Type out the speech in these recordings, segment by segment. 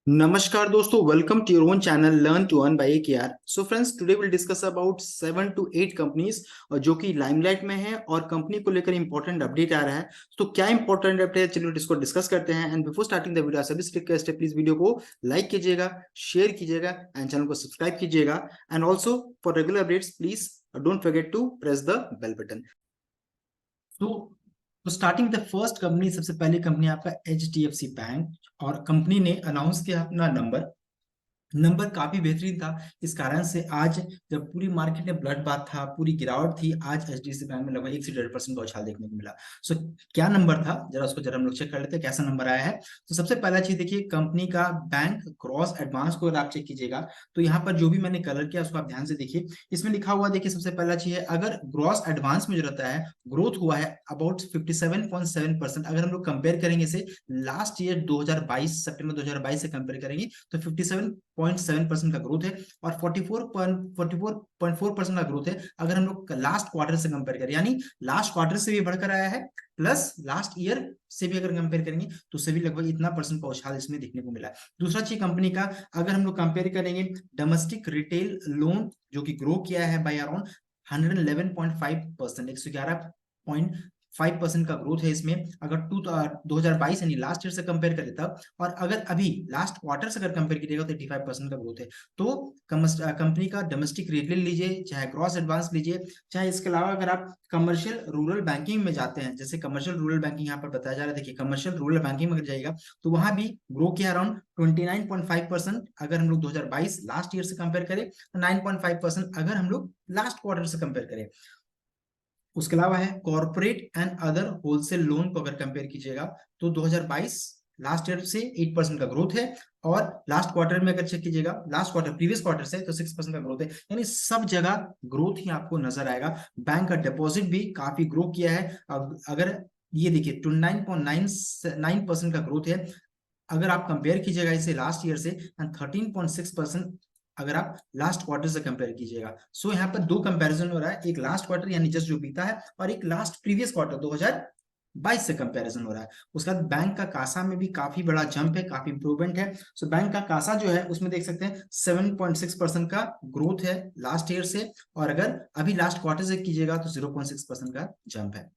नमस्कार दोस्तों, welcome to your own channel learn to earn by AKR. So friends, today will discuss about 7 to 8 companies जो कि limelight में है और कंपनी को लेकर इंपॉर्टेंट अपडेट आ रहा है। तो क्या इंपॉर्टेंट अपडेट है, चलिए इसको डिस्कस करते हैं। And before starting the video, सभी रिक्वेस्ट है, प्लीज वीडियो को लाइक कीजिएगा, शेयर कीजिएगा एंड चैनल को सब्सक्राइब कीजिएगा। And also for regular updates please don't forget to press the bell button. तो स्टार्टिंग द फर्स्ट कंपनी, सबसे पहली कंपनी आपका HDFC बैंक। और कंपनी ने अनाउंस किया अपना नंबर काफी बेहतरीन था। इस कारण से आज जब पूरी मार्केट में ब्लड बाथ था, पूरी गिरावट थी, आज HDFC बैंक में लगभग 1 से 1.5% का उछाल देखने को मिला। सो क्या नंबर था, जरा हम लोग चेक कर लेते हैं कैसा नंबर आया है। तो सबसे पहला चीज देखिए, कंपनी का बैंक क्रॉस एडवांस को अगर आप चेक कीजिएगा तो यहाँ पर जो भी मैंने कलर किया उसको आप ध्यान से देखिए। इसमें लिखा हुआ देखिए, सबसे पहला चीज है, अगर ग्रॉस एडवांस में जो रहता है ग्रोथ हुआ है अबाउट 57.7%। अगर हम लोग कंपेयर करेंगे इसे लास्ट ईयर 2022 सितंबर 2022 से कंपेयर करेंगे तो 57.7% का ग्रोथ है। और 44.4% का ग्रोथ है अगर हम लोग लास्ट क्वार्टर से कंपेयर करें, यानी लास्ट क्वार्टर से भी बढ़कर आया है, प्लस लास्ट ईयर से भी अगर कंपेयर करेंगे तो सभी लगभग इतना परसेंट का उछाल इसमें देखने को मिला है। दूसरा चीज कंपनी का, अगर हम लोग कंपेयर करेंगे डोमेस्टिक रिटेल लोन जो कि ग्रो किया है बाय अराउंड 111.5%, 111.5% का ग्रोथ है इसमें। अगर 2022 यानी लास्ट ईयर से कंपेयर करें तब, और अगर अभी लास्ट क्वार्टर से अगर कंपेयर कीजिएगा तो 85% का ग्रोथ है। तो कंपनी का डोमेस्टिक रिटेल लीजिए, चाहे क्रॉस एडवांस लीजिए, चाहे इसके अलावा अगर आप कमर्शियल रूरल बैंकिंग में जाते हैं, जैसे कमर्शियल रूरल बैंकिंग यहाँ पर बताया जा रहा है, देखिए कमर्शियल रूरल बैंकिंग में अगर जाइएगा तो वहां भी ग्रो किया अराउंड 29.5%। अगर हम लोग 2022 लास्ट ईयर से कंपेयर करें तो 9.5% अगर हम लोग लास्ट क्वार्टर से कंपेयर करें। उसके अलावा है corporate and other wholesale loan को अगर कंपेयर कीजिएगा तो 2022 लास्ट ईयर से 8% का ग्रोथ है। और लास्ट क्वार्टर में अगर चेक कीजिएगा, लास्ट क्वार्टर प्रीवियस क्वार्टर से, तो 6% का ग्रोथ है। यानी सब जगह ग्रोथ ही आपको नजर आएगा। बैंक का डिपॉजिट भी काफी ग्रो किया है। अगर ये देखिए 29.9% का ग्रोथ है अगर आप कंपेयर कीजिएगा इसे लास्ट ईयर से, एंड 13.6% अगर आप लास्ट क्वार्टर से कंपेयर कीजिएगा। सो यहाँ पर दो कंपैरिजन हो रहा है, एक लास्ट क्वार्टर यानी जस्ट जो बीता है, और एक लास्ट प्रीवियस क्वार्टर 2022 से कंपैरिजन हो रहा है। उसके बाद बैंक का कासा में भी काफी बड़ा जंप है, काफी इंप्रूवमेंट है। सो बैंक का कासा जो है उसमें देख सकते हैं 7.6% का ग्रोथ है लास्ट ईयर से, और अगर अभी लास्ट क्वार्टर से कीजिएगा तो 0.6% का जंप है।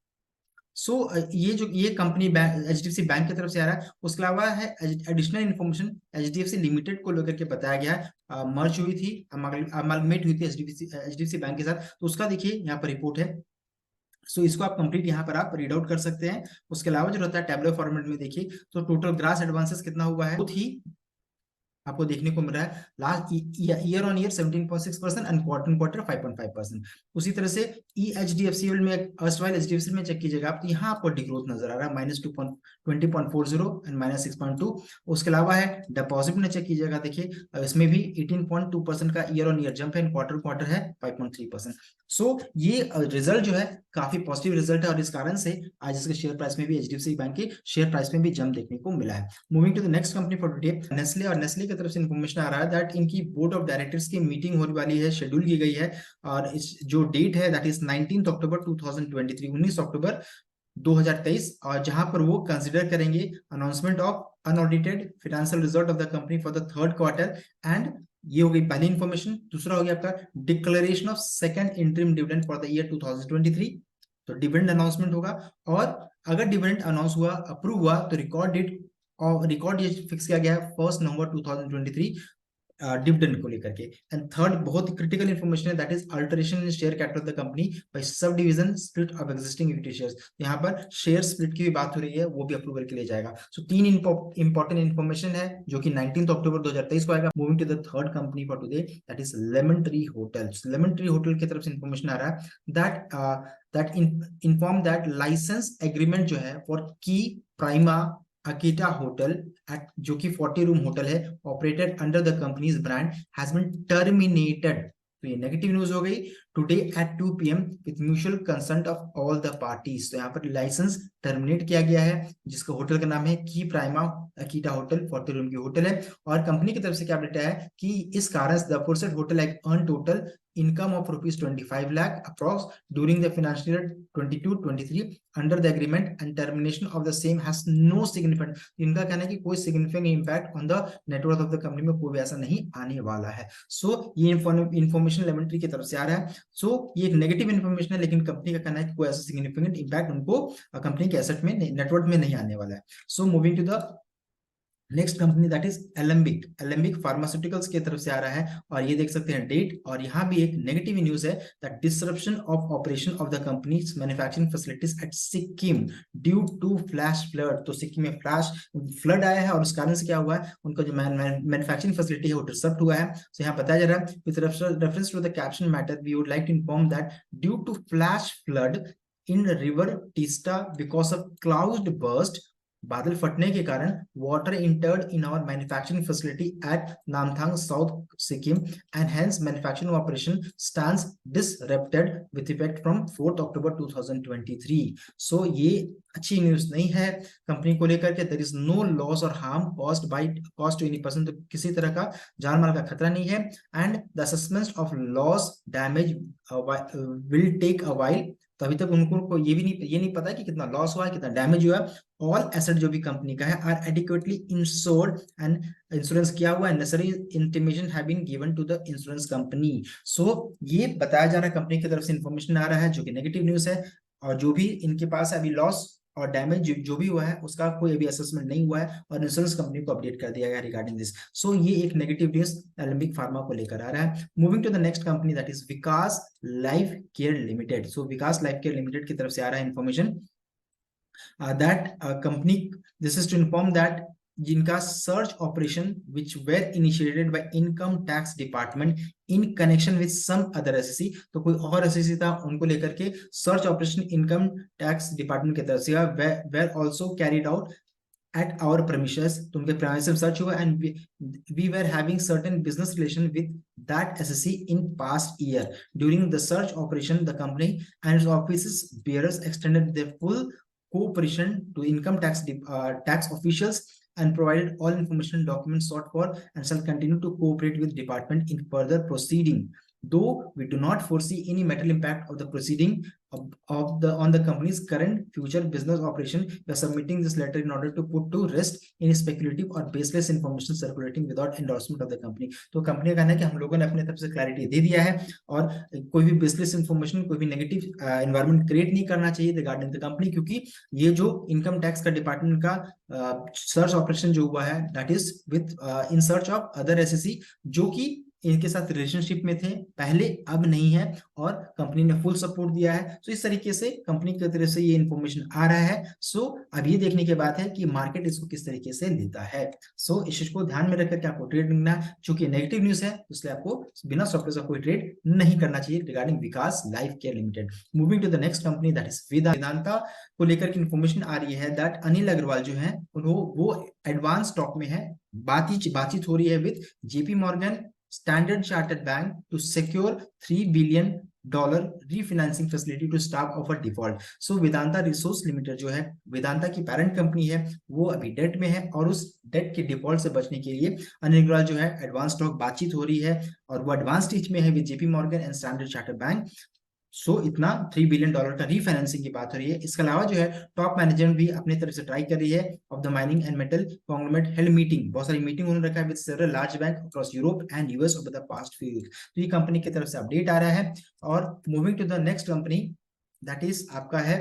ये कंपनी बैंक HDFC बैंक की तरफ से आ रहा है। उसके अलावा है एडिशनल इन्फॉर्मेशन HDFC लिमिटेड को लेकर के बताया गया है। मर्ज हुई थी, अमालगमेट हुई थी HDFC बैंक के साथ, तो उसका देखिए यहाँ पर रिपोर्ट है। इसको आप कंप्लीट यहाँ पर आप रीड आउट कर सकते हैं। उसके अलावा जो रहता है टैबलो फॉर्मेट में देखिए, तो टोटल ग्रास एडवांसेस कितना हुआ है, बहुत ही आपको देखने को मिल रहा है। Last year on year 17.6% and quarter quarter 5.5%। उसी तरह से HDFC में HDFC में चेक कीजिएगा आप, तो यहाँ आपको डिग्रोथ नजर आ रहा है, -20.40 एंड -6.2। उसके अलावा है डिपॉजिट में चेक कीजिएगा, देखिए इसमें भी 18.2% का ईयर ऑन ईयर जंप है, क्वार्टर क्वार्टर है 5.3%। ये रिजल्ट जो है काफी पॉजिटिव रिजल्ट है, और इस कारण से आज इसके शेयर प्राइस में भी HDFC बैंक के शेयर प्राइस में भी जंप देखने को मिला है। Moving to the next company for today, Nestle. और नेस्ले की तरफ से इन्फॉर्मेशन आ रहा है दैट इनकी बोर्ड ऑफ डायरेक्टर्स की मीटिंग होने वाली है, शेड्यूल की गई है। और इस जो डेट है दैट इज 19 अक्टूबर 2023, 19 अक्टूबर 2023, और जहां पर वो कंसिडर करेंगे announcement of unaudited financial result of the company for the third quarter. And ये हो गई पहली इन्फॉर्मेशन। दूसरा हो गया आपका declaration of second interim dividend for the year 2023। तो डिविडेंड अनाउंसमेंट होगा, और अगर डिविडेंड अनाउंस हुआ, अप्रूव हुआ, तो रिकॉर्ड डेट फिक्स किया गया है 1 नवंबर 2023 डिविडेंड को लेकर के। एंड थर्ड बहुत क्रिटिकल इंफॉर्मेशन है, that is alteration in share capital of the company by sub division split of existing equity shares. यहाँ पर शेयर स्प्लिट की भी बात हो रही है, वो भी अप्रूवल के लिए जाएगा। तीन इंपॉर्टेंट इंफॉर्मेशन है जो कि 19 अक्टूबर 2023 को आएगा। Moving to the third company for today, that is Lemon Tree hotel. Lemon Tree hotel की तरफ से इंफॉर्मेशन आ रहा है that inform that license agreement जो है फॉर की प्राइमा अकीटा होटल जो कि 40 रूम होटल है, operated under the company's brand, has been terminated. तो ये नेगेटिव न्यूज हो गई। Today at 2 PM with mutual consent of all the parties. तो यहाँ पर लाइसेंस टर्मिनेट किया गया है, जिसका होटल का नाम है की प्राइमा अकीटा होटल, 40 रूम की होटल है। और कंपनी की तरफ से क्या अपडेट है कि इस कारण the foresaid hotel have earn total income of rupees 25 lakh approx during the financial year 22-23 under the agreement and termination of the same has no significant, इनका कहना है कि कोई significant impact on the net worth of the company में कोई भी ऐसा नहीं आने वाला है। सो ये इंफॉर्मेशन लेमेंट्री की तरफ से आ रहा है। सो ये एक नेगेटिव इन्फॉर्मेशन है, लेकिन कंपनी का कहना है कि कोई ऐसा सिग्निफिकेंट इम्पैक्ट उनको कंपनी के एसेट में नेटवर्थ में नहीं आने वाला है। So moving to the next company that is Alembic pharmaceuticals की तरफ से आ रहा है, और ये देख सकते हैं डेट, और यहाँ भी एक नेगेटिव न्यूज है that disruption of operation of the company's manufacturing facilities at Sikkim due to flash flood. तो सिक्किम में फ्लैश फ्लड आया है और उस कारण से क्या हुआ है, उनका जो मैन्युफैक्चरिंग फैसिलिटी है वो डिस्टर्ब हुआ है। तो यहाँ बताया जा रहा है with reference to the caption matter we would like to inform that due to flash flood in river Teesta because of cloud burst, बादल फटने के कारण water entered in our manufacturing facility at Namthang south Sikkim and hence manufacturing operation stands disrupted with effect from 4 October 2023। So ये अच्छी news नहीं है company को लेकर के। देयर इज नो लॉस और harm cost to any person, तो किसी तरह का जान माल का खतरा नहीं है। And the assessment of loss damage will take a while, तो अभी तक उनको ये नहीं पता है कि कितना लॉस हुआ है, कितना डैमेज हुआ है। ऑल एसेट जो भी कंपनी का है are adequately insured and insurance किया हुआ है, necessary intimation have been given to the insurance company. So ये बताया जा रहा है कंपनी की तरफ से इंफॉर्मेशन आ रहा है जो कि नेगेटिव न्यूज है, और जो भी इनके पास अभी लॉस और डैमेज जो भी हुआ है उसका कोई अभी असेसमेंट नहीं हुआ है, और इंश्योरेंस कंपनी को अपडेट कर दिया गया रिगार्डिंग दिस। सो ये एक नेगेटिव न्यूज एलेम्बिक फार्मा को लेकर आ रहा है। Moving to the next company that is Vikas life care limited. So Vikas life care limited की तरफ से आ रहा है information that company, this is to inform that जिनका search operation which were initiated by income tax department in connection with some other SEC, तो कोई और एसएससी था उनको लेकर के search operation income tax department की तरफ से were also carried out at our premises, तो उनके premises में सर्च हुआ and we were having certain business relation with that SSC in past year. During the search operation, the company and its offices bearers extended their full cooperation to income tax officials and provided all information documents sought for and shall continue to cooperate with department in further proceeding. Though we do not foresee any material impact of the proceeding on the company's current future business operation, we are submitting this letter in order to put to rest any speculative or baseless information circulating without endorsement of the company. तो company का कहना है कि हम लोगों ने अपने तरफ से क्लैरिटी दे दिया है, और कोई भी बेसलेस इंफॉर्मेशन, कोई भी नेगेटिव एनवायरनमेंट क्रिएट नहीं करना चाहिए रिगार्डिंग द कंपनी, क्योंकि ये जो इनकम टैक्स का डिपार्टमेंट का सर्च ऑपरेशन जो हुआ है that is with in search of other SSC जो कि इनके साथ रिलेशनशिप में थे पहले, अब नहीं है, और कंपनी ने फुल सपोर्ट दिया है। सो इस तरीके से कंपनी की तरफ से ये इन्फॉर्मेशन आ रहा है। सो अब ये देखने की बात है कि मार्केट इसको किस तरीके से लेता है। सो इस चीज को ध्यान में रखकर के आपको ट्रेड करना है, चूंकि नेगेटिव न्यूज है इसलिए आपको बिना सॉफ्टवेयर का कोई ट्रेड नहीं करना चाहिए regarding Vikas life care limited. Moving to the next company that is Vedanta को लेकर की इन्फॉर्मेशन आ रही है दैट अनिल अग्रवाल जो है वो एडवांस स्टॉक में है। बातचीत हो रही है with JP Morgan Standard Chartered Bank to secure $3 billion refinancing facility to stop of a default. So Vedanta Resource Limited जो है वेदांता की पेरेंट कंपनी है, वो अभी डेट में है, और उस डेट के डिफॉल्ट से बचने के लिए अनिल अग्रवाल जो है एडवांस स्टॉक बातचीत हो रही है, और वो एडवांस स्टेज में है with JP Morgan and Standard Chartered bank. So इतना $3 बिलियन का रीफाइनेंसिंग की बात हो रही है। इसके अलावा जो है टॉप मैनेजमेंट भी अपनी तरफ से ट्राई कर रही है of the mining and metal conglomerate held meeting, बहुत सारी मीटिंग उन्होंने रखा है with several large bank across Europe and US over the past few weeks. तो ये कंपनी की तरफ से अपडेट आ रहा है। और moving to the next company that is आपका है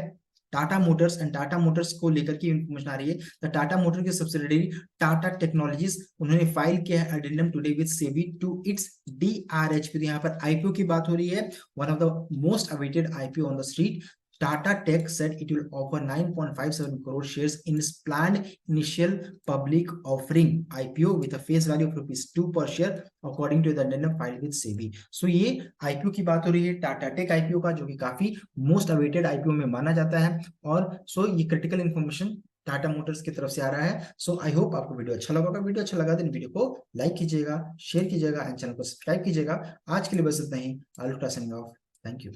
Tata motors, and Tata motors को लेकर की इंफॉर्मेशन आ रही है। द टाटा मोटर की सब्सिडियरी टाटा टेक्नोलॉजीज उन्होंने फाइल किया है addendum today with SEBI to its DRHP. यहाँ पर आईपीओ की बात हो रही है, one of the most awaited IPO on the street. Tata Tech said it will offer 9.57 crore shares in its planned initial public offering IPO with a face value of ₹2 per share according to the addendum filed with SEBI. So ये IPO की बात हो रही है Tata take IPO का, जो कि काफी मोस्ट अवेटेड IPO में माना जाता है। और सो ये क्रिटिकल इंफॉर्मेशन टाटा मोटर्स की तरफ से आ रहा है। सो आई होप आपको वीडियो अच्छा लगा होगा। वीडियो अच्छा लगा तो वीडियो को लाइक कीजिएगा, शेयर कीजिएगा एंड चैनल को सब्सक्राइब कीजिएगा। आज के लिए बस इतना ही। I will signing off. Thank you.